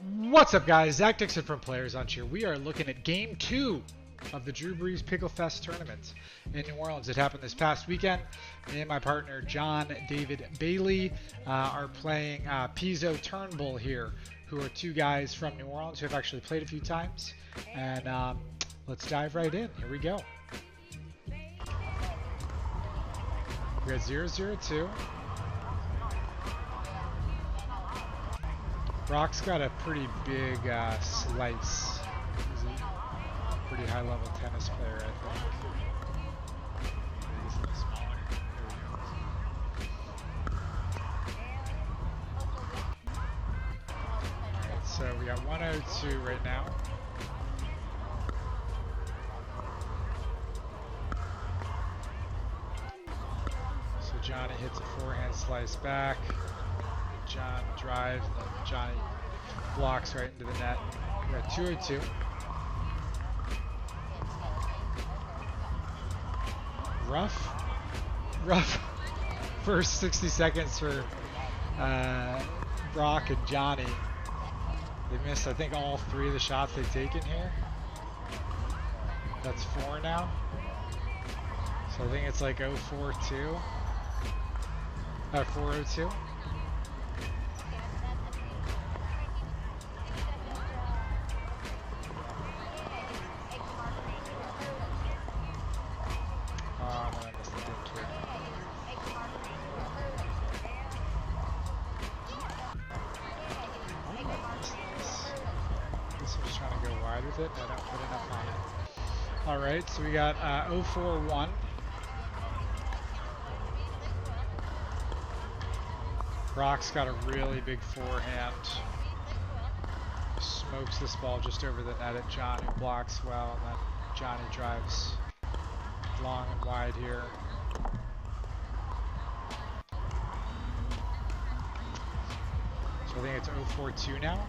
What's up, guys? Zach Dixon from Players on here. We are looking at Game 2 of the Drew Brees Picklefest tournament in New Orleans. It happened this past weekend. Me and my partner, John David Bailey, are playing Pizzo-Turnbull here, who are two guys from New Orleans who have actually played a few times. And let's dive right in. Here we go. We got 0-0-2. Brock's got a pretty big slice. He's a pretty high-level tennis player, I think. Maybe he's a little smaller. Alright, so we got 102 right now. So Johnny hits a forehand slice back. John drives, and then Johnny blocks right into the net. We got 202. Rough first 60 seconds for Brock and Johnny. They missed, I think, all three of the shots they've taken here. That's 4 now. So I think it's like 0-4-2. 4-0-2. With it, I don't put enough on it. Alright, so we got 0-4-1. Brock's got a really big forehand. Smokes this ball just over the net at John, who blocks well, and then Johnny drives long and wide here. So I think it's 0-4-2 now.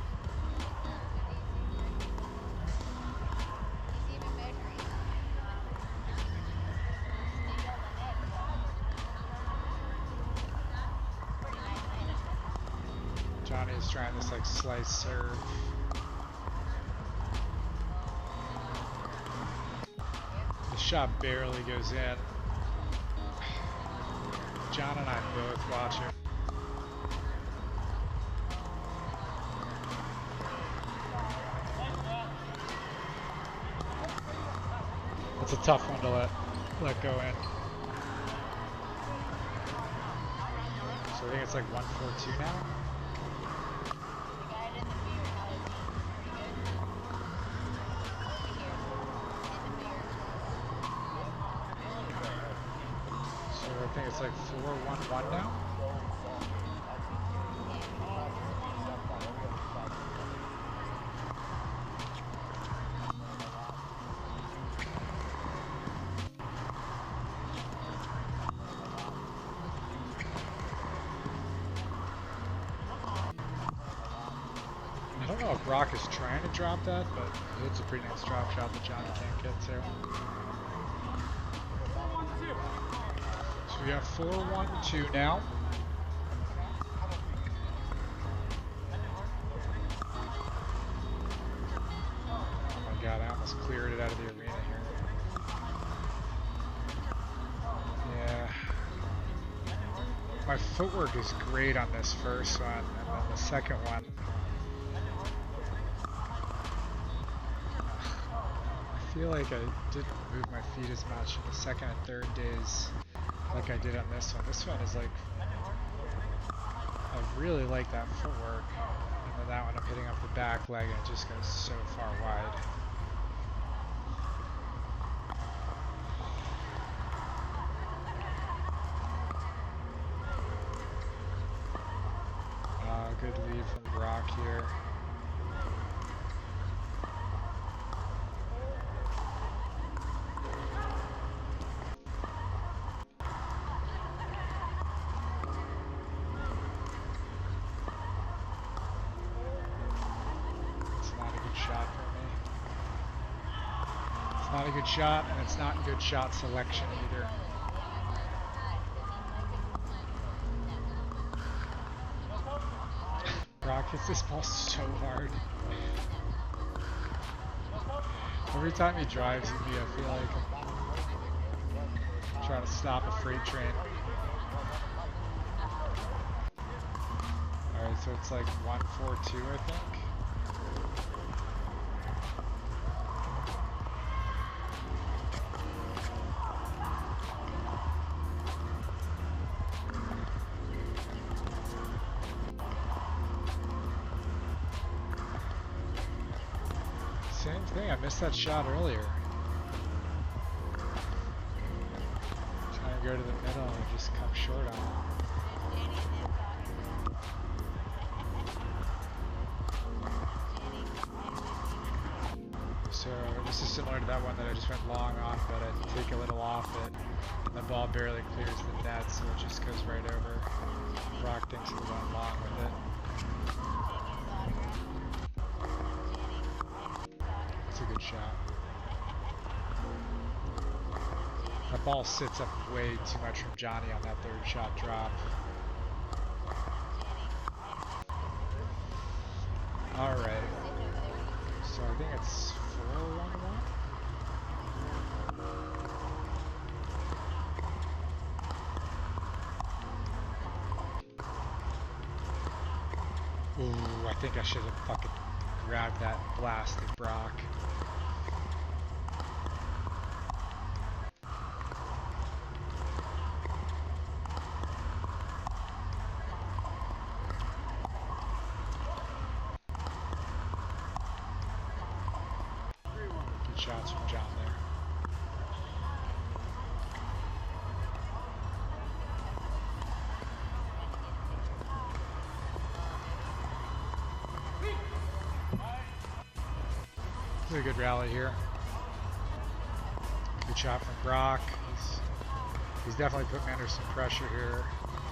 Johnny is trying this like slice serve. The shot barely goes in. John and I both watch it. It's a tough one to let go in. So I think it's like 1-4-2 now. I think it's like 4-1-1 now. I don't know if Brock is trying to drop that, but it's a pretty nice drop shot that Johnny can't get to. We got 4-1-2 now. Oh my god, I almost cleared it out of the arena here. Yeah. My footwork is great on this first one, and then the second one. I feel like I didn't move my feet as much in the second and third days like I did on this one. This one is like, I really like that footwork, and then that one I'm hitting up the back leg and it just goes so far wide. Good lead from Brock here. Not a good shot, and it's not good shot selection either. Brock Brock hits this ball so hard. Every time he drives at me, I feel like I'm trying to stop a freight train. Alright, so it's like 1-4-2, I think. Same thing, I missed that shot earlier. Trying to go to the middle and just come short on it. So this is similar to that one that I just went long on, but I take a little off it, and the ball barely clears the net, so it just goes right over. Brock thinks he went long with it. It's a good shot. That ball sits up way too much from Johnny on that third shot drop. Alright. So I think it's 4-1-1. Ooh, I think I should have fucking grabbed that blasted Brock. Good shots from John there. This is a good rally here. Good shot from Brock. He's definitely put me under some pressure here.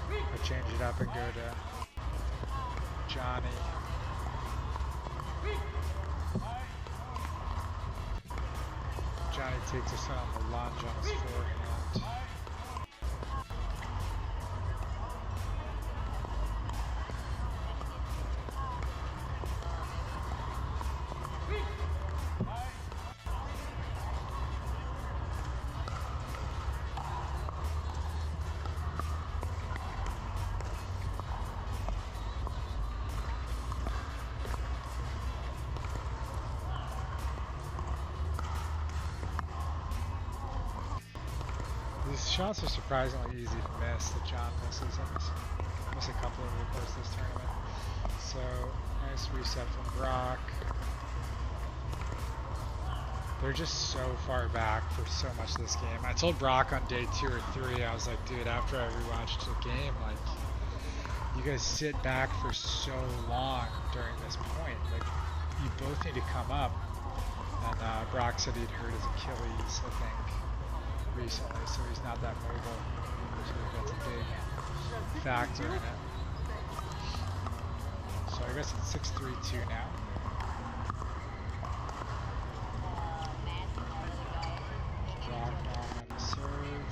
I change it up and go to Johnny. Johnny takes us on the lunge on his forehand. These shots are surprisingly easy to miss that John misses. I miss a couple over the course of this tournament. So, nice reset from Brock. They're just so far back for so much of this game. I told Brock on day 2 or 3, I was like, dude, after I rewatched the game, like, you guys sit back for so long during this point. Like, you both need to come up. And Brock said he'd hurt his Achilles, I think, recently, so he's not that mobile. So that's a big factor in it. So I guess it's 6-3-2 now. Brock long on the serve.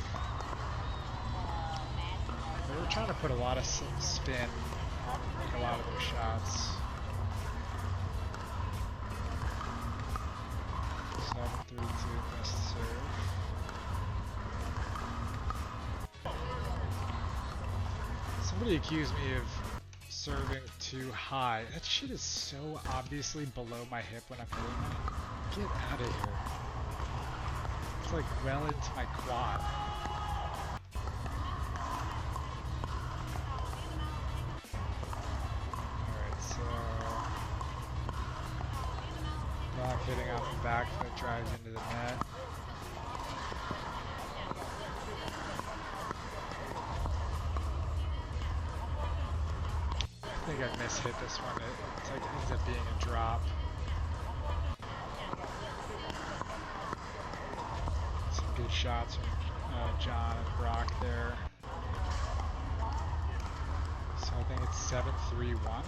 They were trying to put a lot of spin on a lot of their shots. 7-3-2 missed serve. Somebody accused me of serving too high. That shit is so obviously below my hip when I'm doing that. Get out of here. It's like well into my quad. Alright, so Brock hitting off the back foot drives into the net. I think I mishit this one. It's like it ends up being a drop. Some good shots from John and Brock there. So I think it's 7-3-1.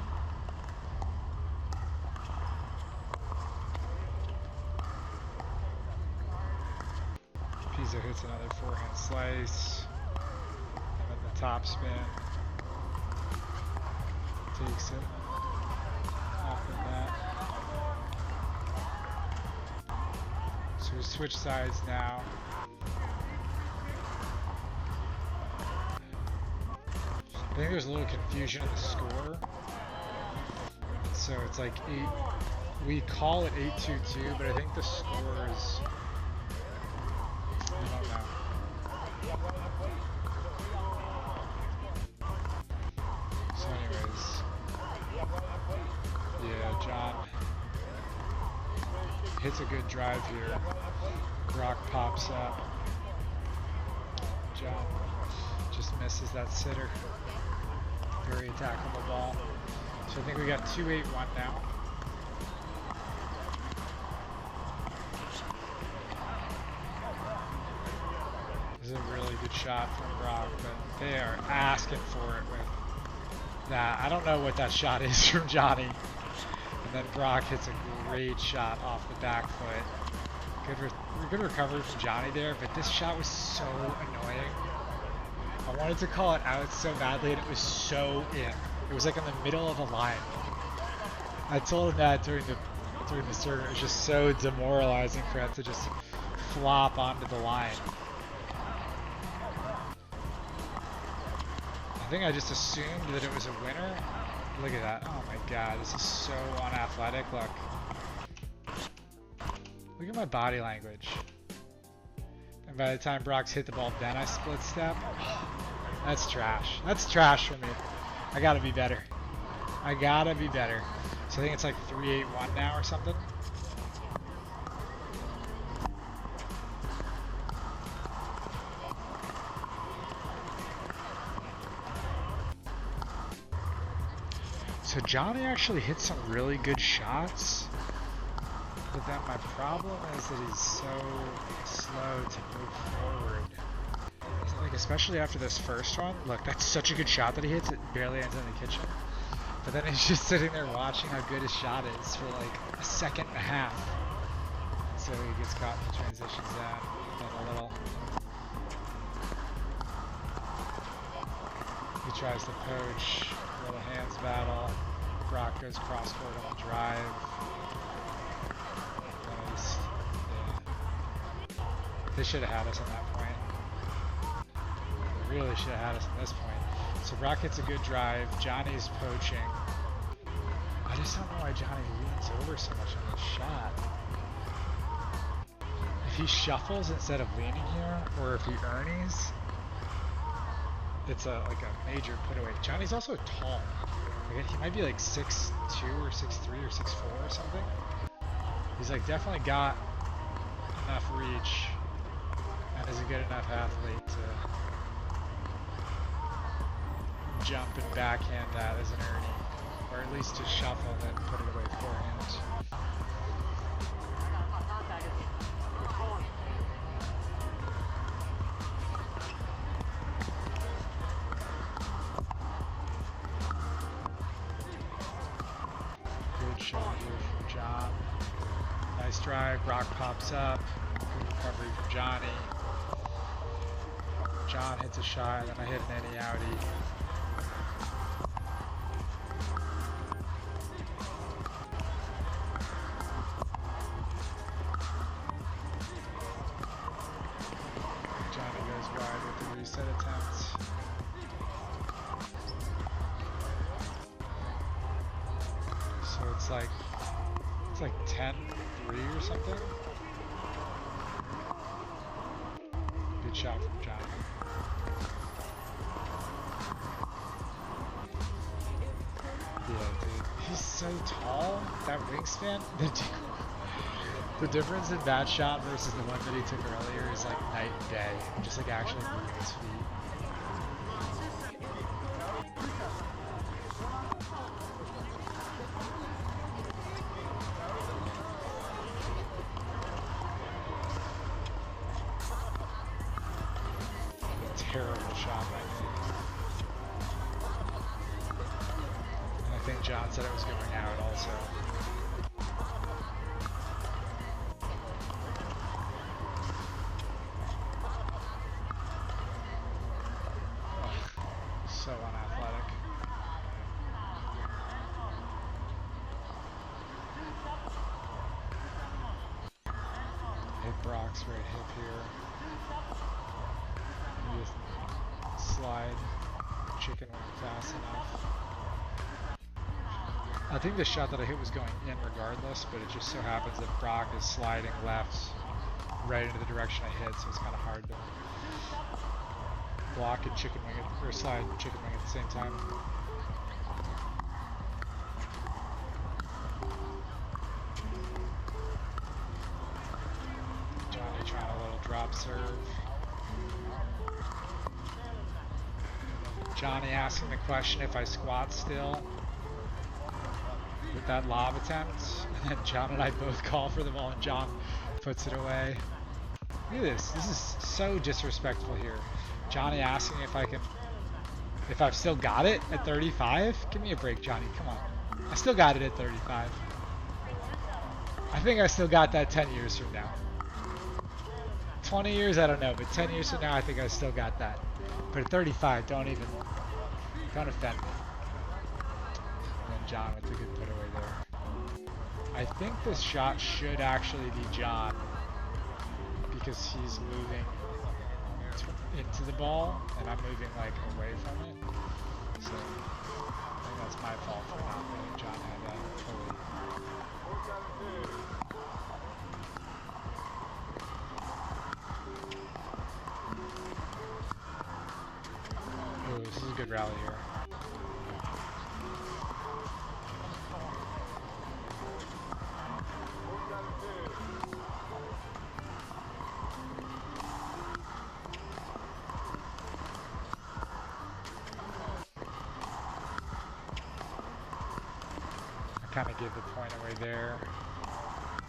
Pizzo hits another forehand slice. And then the top spin. Takes it. So we switch sides now. I think there's a little confusion in the score. So it's like 8. We call it 8-2-2, but I think the score is. I don't know. So, anyways. Yeah, John hits a good drive here. Brock pops up. John just misses that sitter. Very attackable ball. So I think we got 2-8-1 now. This is a really good shot from Brock, but they are asking for it with that. I don't know what that shot is from Johnny. And then Brock hits a great shot off the back foot. Good recovery from Johnny there, but this shot was so annoying. I wanted to call it out so badly, and it was so in. It was like in the middle of a line. I told him that during the tournament. It was just so demoralizing for it to just flop onto the line. I think I just assumed that it was a winner. Look at that. Oh my god, this is so unathletic. Look. Look at my body language. And by the time Brock's hit the ball, then I split step. That's trash. That's trash for me. I gotta be better. I gotta be better. So I think it's like 3-8-1 now or something. So Johnny actually hit some really good shots. But then my problem is that he's so slow to move forward. Like, especially after this first one. Look, that's such a good shot that he hits. It barely ends in the kitchen. But then he's just sitting there watching how good his shot is for like a second and a half. So he gets caught in the transitions then a little. He tries to poach. A little hands battle. Brock goes cross-court on the drive. Yeah. They should have had us at that point. They really should have had us at this point. So Brock hits a good drive. Johnny's poaching. I just don't know why Johnny leans over so much on this shot. If he shuffles instead of leaning here, or if he earnies, it's like a major put away. Johnny's also tall. Like, he might be like 6'2 or 6'3 or 6'4 or something. He's like definitely got enough reach and is a good enough athlete to jump and backhand that as an earning, or at least to shuffle and then put it away forehand. Shot here from John. Nice drive. Brock pops up. Good recovery from Johnny. John hits a shot, and then I hit an innie-outie. Johnny goes wide with the reset attempt. So it's like 10-3 or something. Good shot from Johnny. Yeah, dude. He's so tall. That wingspan. The difference in that shot versus the one that he took earlier is like night and day. Just like actually moving his feet. Terrible shot by me. And I think John said it was going out also. Ugh, so unathletic. like Brock's right hip here. Maybe a slide chicken wing fast enough. I think the shot that I hit was going in regardless, but it just so happens that Brock is sliding left right into the direction I hit, so it's kind of hard to block and chicken wing it, or slide and chicken wing at the same time. Johnny trying a little drop serve. Johnny asking the question if I squat still with that lob attempt, and then John and I both call for the ball and John puts it away. Look at this. This is so disrespectful here. Johnny asking if I've still got it at 35? Give me a break, Johnny. Come on. I still got it at 35. I think I still got that 10 years from now. 20 years, I don't know, but 10 years from now, I think I still got that. But at 35, don't offend me. And then John with a good put away there. I think this shot should actually be John because he's moving into the ball and I'm moving like away from it. So I think that's my fault for not letting John have that fully. Ooh, this is a good rally here. Kind of give the point away there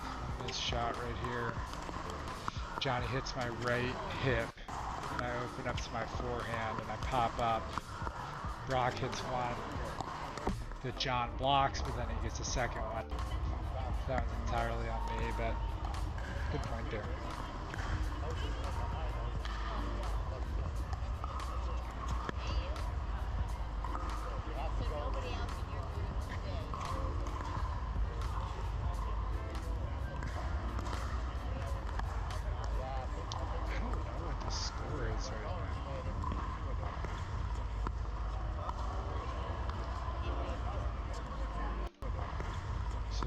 on this shot right here. Johnny hits my right hip and I open up to my forehand and I pop up. Brock hits one that John blocks, but then he gets a second one. That one's entirely on me, but good point there.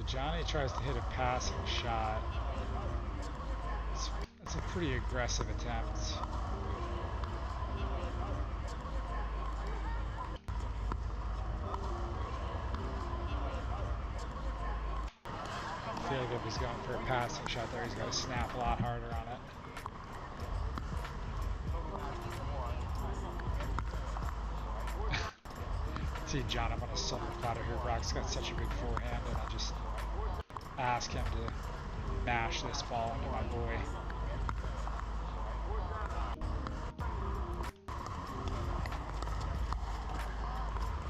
Johnny tries to hit a passing shot. It's a pretty aggressive attempt. I feel like if he's going for a passing shot there, he's got to snap a lot harder on it. See John up on a silver platter here. Brock's got such a big forehand, and I just ask him to mash this ball into my boy.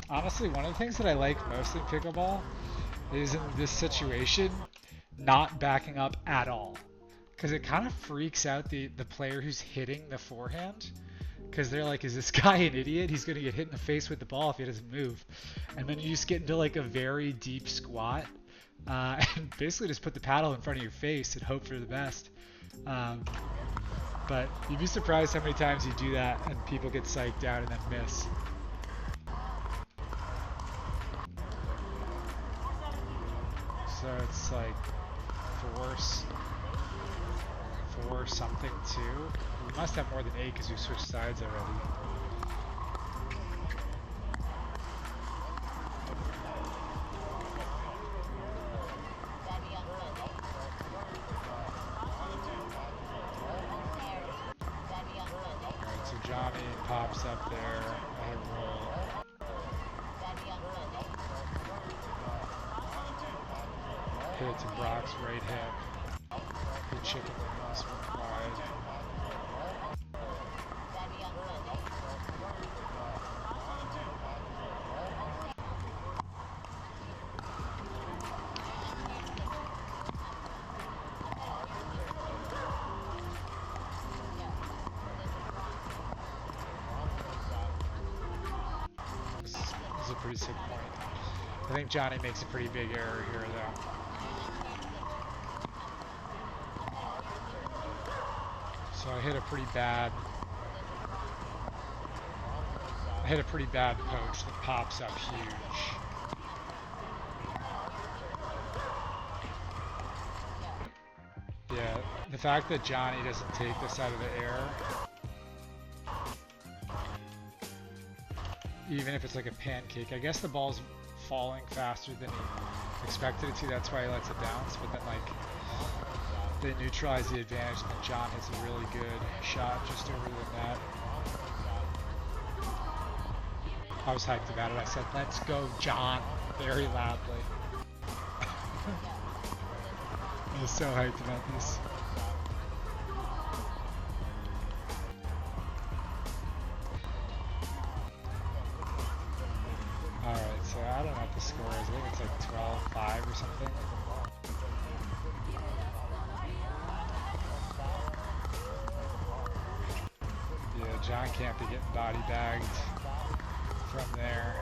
Honestly, one of the things that I like most in pickleball is in this situation, not backing up at all. Because it kind of freaks out the player who's hitting the forehand. Because they're like, is this guy an idiot? He's going to get hit in the face with the ball if he doesn't move. And then you just get into like a very deep squat. And basically just put the paddle in front of your face and hope for the best. But you'd be surprised how many times you do that and people get psyched out and then miss. So it's like four something 2. We must have more than 8 because we switched sides already. Alright, so Johnny pops up there. I hit roll. Hit it to Brock's right hip. Hit chicken wings wide. This is a pretty sick point. I think Johnny makes a pretty big error here though. So I hit a pretty bad post that pops up huge. Yeah, the fact that Johnny doesn't take this out of the air, even if it's like a pancake, I guess the ball's falling faster than he expected it to, that's why he lets it bounce, but then like they neutralize the advantage and then John hits a really good shot just over the net. I was hyped about it. I said, "Let's go, John," very loudly. I was so hyped about this. Alright, so I don't know what the score is. I think it's like 12-5 or something. Yeah, John can't be getting body bagged from there.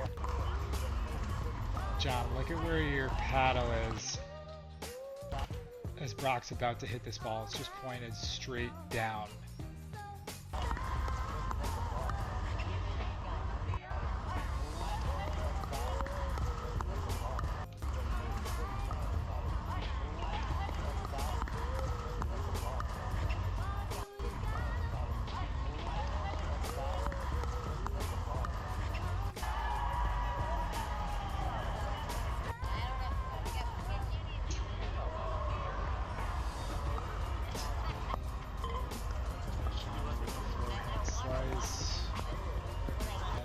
John, look at where your paddle is as Brock's about to hit this ball. It's just pointed straight down.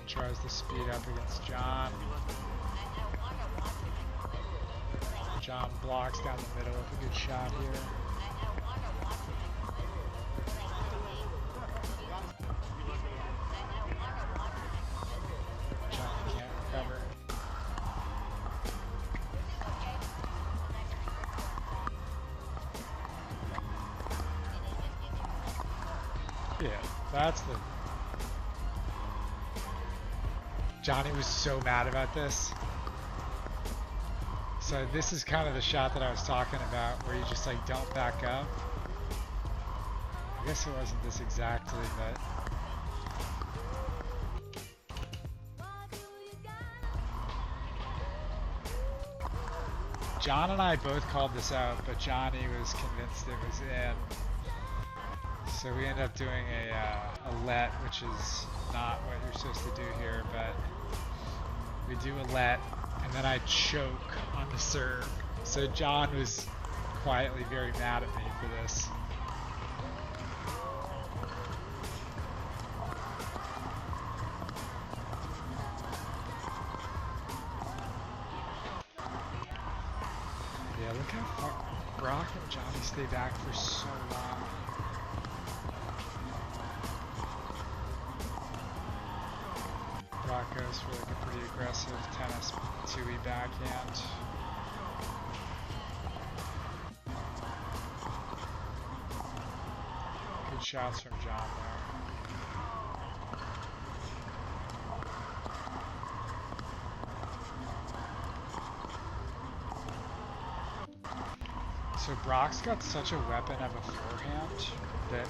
Tries to speed up against John. John blocks down the middle with a good shot here. John can't recover. Yeah, that's the... Johnny was so mad about this. So this is kind of the shot that I was talking about, where you just like don't back up. I guess it wasn't this exactly, but John and I both called this out, but Johnny was convinced it was in. So we end up doing a let, which is not what you're supposed to do here, but we do a let, and then I choke on the serve. So John was quietly very mad at me for this. Yeah, look how far Brock and Johnny stay back for so long. Brock goes for like a pretty aggressive tennis 2E backhand. Good shots from John there. So Brock's got such a weapon of a forehand that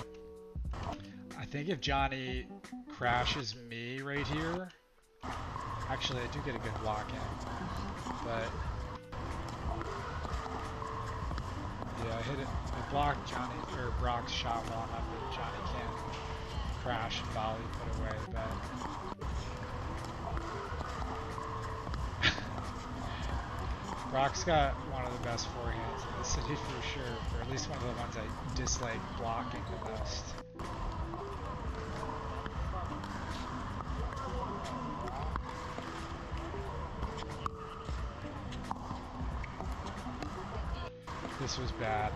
I think if Johnny crashes me right here, actually, I do get a good block in, but yeah, I hit it. I blocked Johnny or Brock's shot well enough that Johnny can't crash and volley put away. But Brock's got one of the best forehands in the city for sure, or at least one of the ones I dislike blocking the most. This was bad.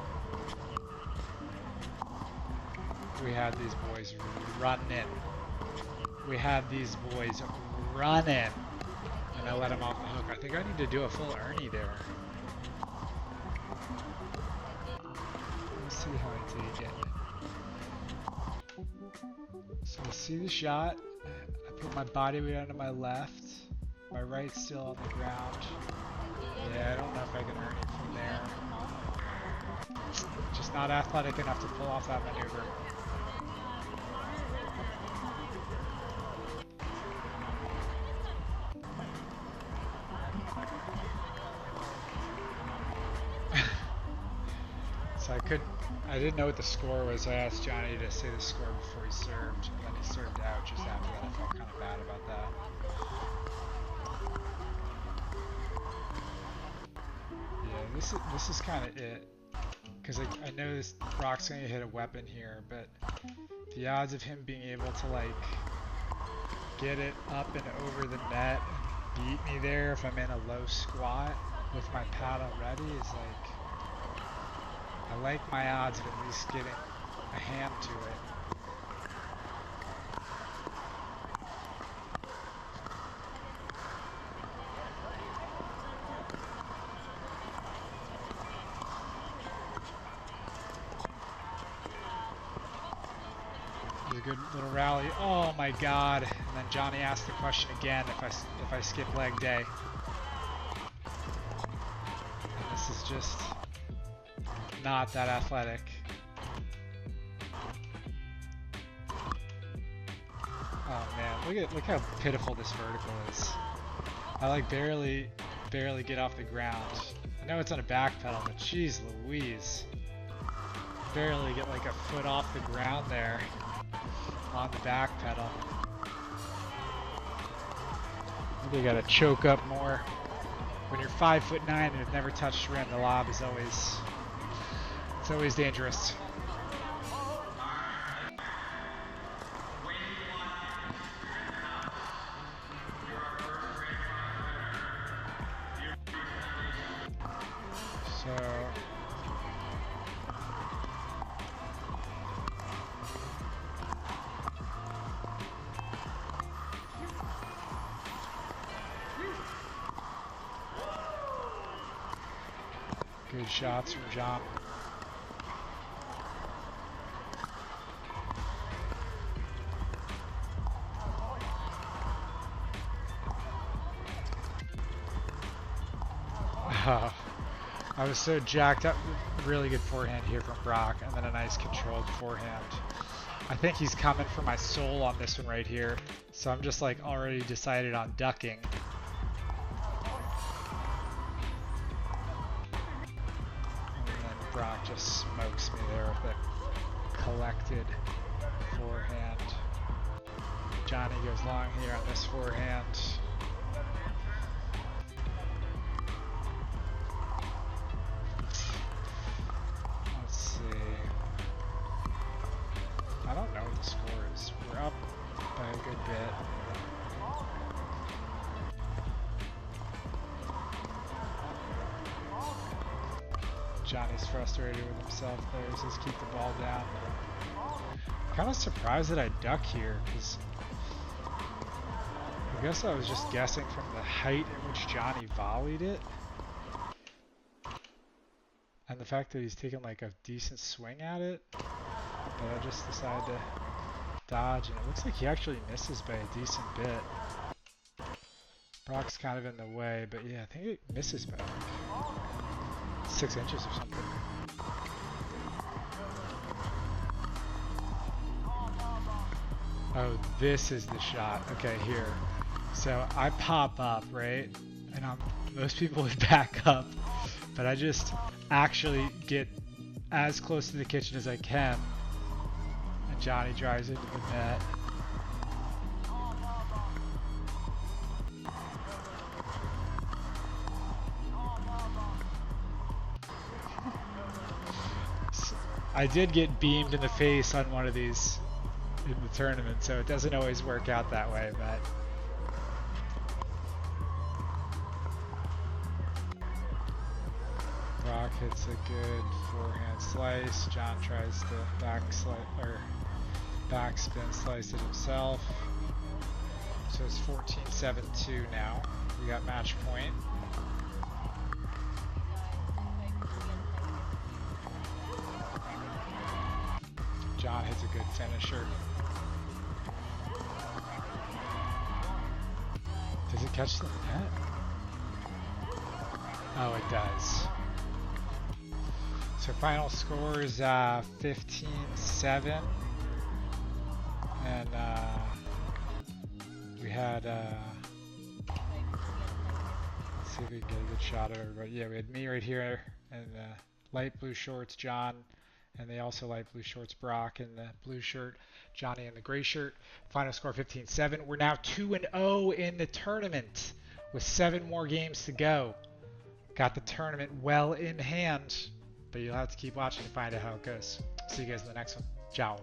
We had these boys running. We had these boys running. And I let him off the hook. I think I need to do a full Ernie there. Let's see how I take it. So I see the shot. I put my body weight onto my left. My right's still on the ground. Yeah, I don't know if I can Ernie from there. Just not athletic enough to pull off that maneuver. So I didn't know what the score was. So I asked Johnny to say the score before he served, and then he served out just after that. I felt kind of bad about that. Yeah, this is kind of it, because I know this Brock's gonna hit a weapon here, but the odds of him being able to like get it up and over the net and beat me there if I'm in a low squat with my pad already is like, I like my odds of at least getting a hand to it. A good little rally. Oh my god. And then Johnny asked the question again if I skip leg day. And this is just not that athletic. Oh man, look how pitiful this vertical is. I like barely get off the ground. I know it's on a back pedal, but jeez Louise. Barely get like a foot off the ground there. On the back pedal. Maybe you gotta choke up more. When you're 5'9" and have never touched rim, the lob is always dangerous. So good shots from John. I was so jacked up. Really good forehand here from Brock, and then a nice controlled forehand. I think he's coming for my soul on this one right here, so I'm just like already decided on ducking. Brock just smokes me there with a collected forehand. Johnny goes long here on this forehand. Let's see. I don't know what the score is. We're up by a good bit. Johnny's frustrated with himself there. He says keep the ball down. Kind of surprised that I duck here, because I guess I was just guessing from the height at which Johnny volleyed it. And the fact that he's taking like a decent swing at it. But I just decided to dodge, and it looks like he actually misses by a decent bit. Brock's kind of in the way, but yeah, I think it misses by like 6 inches or something. Oh, this is the shot. Okay, here. So I pop up, right? And most people would back up, but I just actually get as close to the kitchen as I can. And Johnny drives into the net. I did get beamed in the face on one of these in the tournament, so it doesn't always work out that way, but Brock hits a good forehand slice. John tries to backspin slice it himself. So it's 14-7-2 now. We got match point. John hits a good finisher. Does it catch the net? Oh, it does. So final score is 15-7. And we had, let's see if we can get a good shot of everybody. Yeah, we had me right here and light blue shorts, John, and they also light blue shorts, Brock, in the blue shirt, Johnny in the gray shirt. Final score 15-7. We're now 2-0 in the tournament with 7 more games to go. Got the tournament well in hand, but you'll have to keep watching to find out how it goes. See you guys in the next one. Ciao.